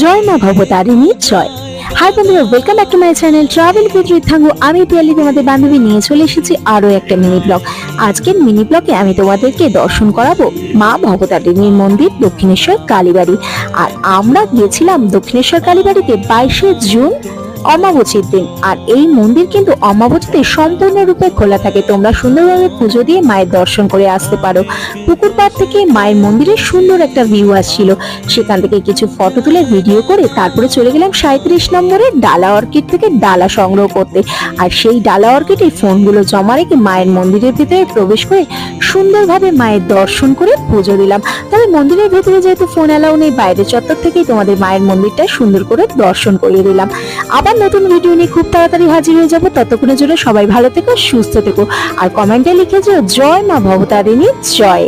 জয় মা ভবতারিণী জয়। হাই বন্ধুরা, welcome back to my channel travel with Rithangu. আমি পিয়ালি তোমাদের বান্ধবী নিয়ে চলে এসেছি আরো একটা মিনি ব্লগ। আজকের মিনি ব্লগে আমি তোমাদেরকে দর্শন করাবো মা ভবতারিণীর মন্দির দক্ষিণেশ্বর কালীবাড়ি। আর আমরা গিয়েছিলাম দক্ষিণেশ্বর কালীবাড়িতে 22শে জুন অমাবস্যার দিন। আর এই মন্দির কিন্তু অমাবস্যাতে সম্পূর্ণরূপে খোলা থাকে, তোমরা সুন্দরভাবে পুজো দিয়ে মায়ের দর্শন করে আসতে পারো। পুকুর পাড় থেকে মায়ের মন্দিরের সুন্দর একটা ভিউ আসছিল, সেখান থেকে কিছু ফটো তুলে ভিডিও করে তারপরে চলে গেলাম 37 নম্বরে ডালা অর্কিড থেকে ডালা সংগ্রহ করতে। আর সেই ডালা অর্কিডে ফোনগুলো জমা রেখে মায়ের মন্দিরের ভিতরে প্রবেশ করে সুন্দরভাবে মায়ের দর্শন করে পুজো দিলাম। তবে মন্দিরের ভেতরে যেহেতু ফোন অ্যালাউ নেই, বাইরের চত্বর থেকেই তোমাদের মায়ের মন্দিরটা সুন্দর করে দর্শন করিয়ে দিলাম। আবার নতুন ভিডিও নিয়ে খুব তাড়াতাড়ি হাজির হয়ে যাবো। ততক্ষণের জন্য সবাই ভালো থেকো, সুস্থ থেকো, আর কমেন্টে লিখে যেও জয় মা ভবতারিণী জয়।